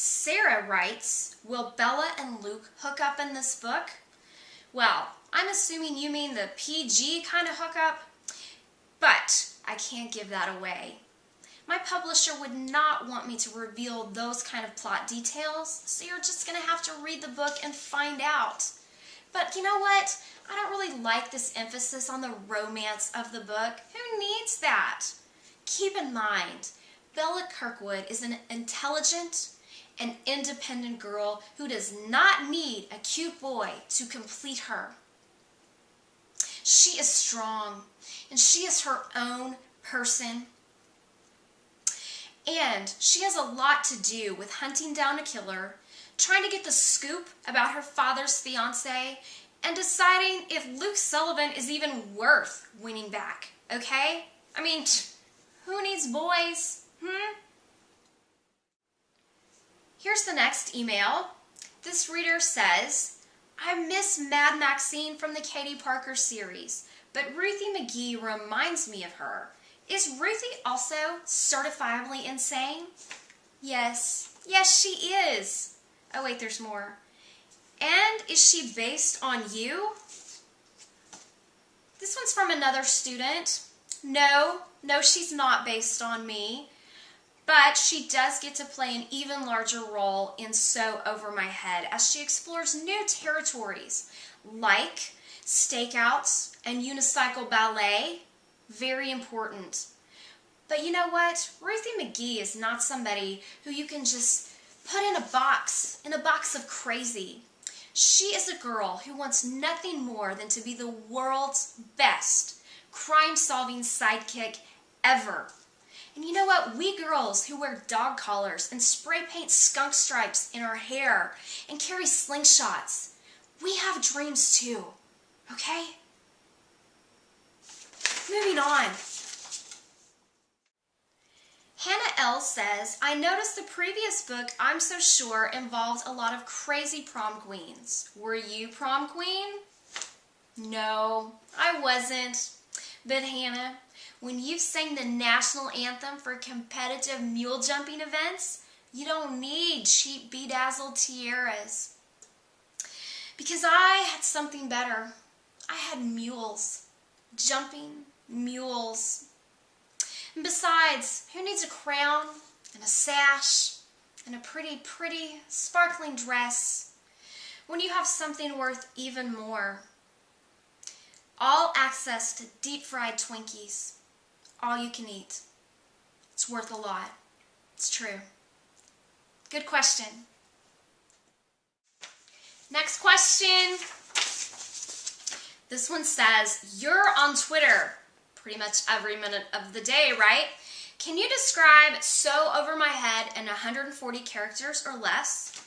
Sarah writes, will Bella and Luke hook up in this book? Well, I'm assuming you mean the PG kind of hookup, but I can't give that away. My publisher would not want me to reveal those kind of plot details, so you're just going to have to read the book and find out. But you know what? I don't really like this emphasis on the romance of the book. Who needs that? Keep in mind, Bella Kirkwood is an intelligent and independent girl who does not need a cute boy to complete her. She is strong, and she is her own person. And she has a lot to do with hunting down a killer, trying to get the scoop about her father's fiance, and deciding if Luke Sullivan is even worth winning back, okay? I mean, who needs boys, Here's the next email. This reader says, I miss Mad Maxine from the Katie Parker series, but Ruthie McGee reminds me of her. Is Ruthie also certifiably insane? Yes. Yes, she is. Oh wait, there's more. And is she based on you? This one's from another student. No, she's not based on me. But she does get to play an even larger role in So Over My Head as she explores new territories like stakeouts and unicycle ballet. Very important. But you know what? Ruthie McGee is not somebody who you can just put in a box of crazy. She is a girl who wants nothing more than to be the world's best crime-solving sidekick ever. And you know what? We girls who wear dog collars and spray paint skunk stripes in our hair and carry slingshots, we have dreams too, okay? Moving on. Hannah L. says, I noticed the previous book, I'm So Sure, involved a lot of crazy prom queens. Were you prom queen? No, I wasn't. But Hannah, when you sang the national anthem for competitive mule jumping events, you don't need cheap bedazzled tiaras. Because I had something better. I had mules. Jumping mules. And besides, who needs a crown and a sash and a pretty, sparkling dress when you have something worth even more? All access to deep-fried Twinkies. All you can eat. It's worth a lot. It's true. Good question. Next question. This one says, you're on Twitter pretty much every minute of the day, right? Can you describe So Over My Head in 140 characters or less?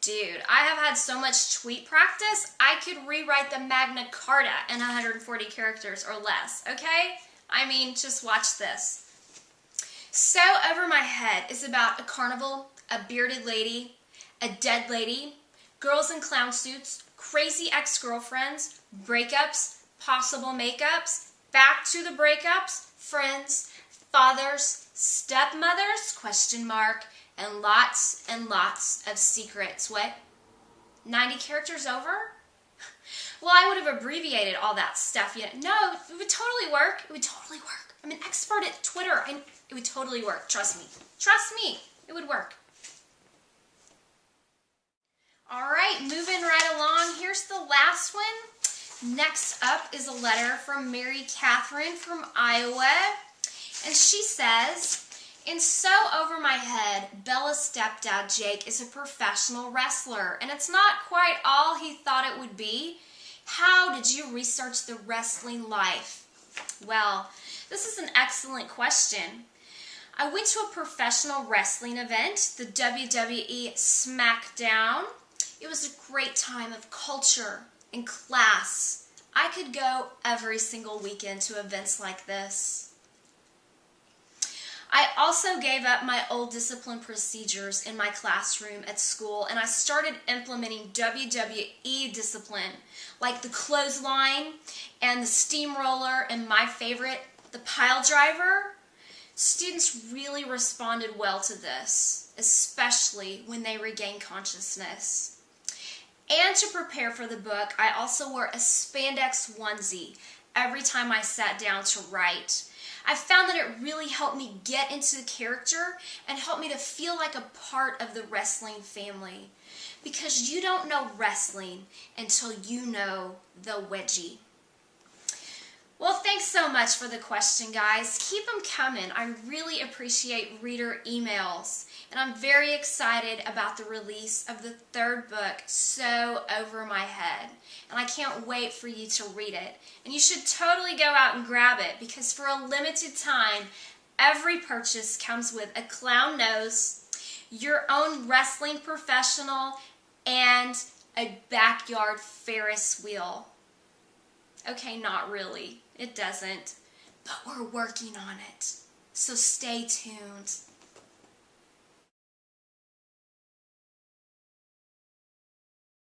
Dude, I have had so much tweet practice, I could rewrite the Magna Carta in 140 characters or less, okay? I mean, just watch this. So Over My Head is about a carnival, a bearded lady, a dead lady, girls in clown suits, crazy ex-girlfriends, breakups, possible makeups, back to the breakups, friends, fathers, stepmothers, question mark, and lots of secrets. What? 90 characters over? Well, I would have abbreviated all that stuff. No, it would totally work. It would totally work. I'm an expert at Twitter. It would totally work. Trust me. Trust me. It would work. All right, moving right along. Here's the last one. Next up is a letter from Mary Catherine from Iowa. And she says, in So Over My Head, Bella's stepdad, Jake, is a professional wrestler, and it's not quite all he thought it would be. How did you research the wrestling life? Well, this is an excellent question. I went to a professional wrestling event, the WWE SmackDown. It was a great time of culture and class. I could go every single weekend to events like this. I also gave up my old discipline procedures in my classroom at school, and I started implementing WWE discipline, like the clothesline and the steamroller, and my favorite, the pile driver. Students really responded well to this, especially when they regain consciousness. And to prepare for the book, I also wore a spandex onesie every time I sat down to write. I found that it really helped me get into the character and helped me to feel like a part of the wrestling family. Because you don't know wrestling until you know the wedgie. Well, thanks so much for the question, guys. Keep them coming. I really appreciate reader emails. And I'm very excited about the release of the third book, So Over My Head. And I can't wait for you to read it. And you should totally go out and grab it, because for a limited time, every purchase comes with a clown nose, your own wrestling professional, and a backyard Ferris wheel. Okay, not really. It doesn't. But we're working on it. So stay tuned.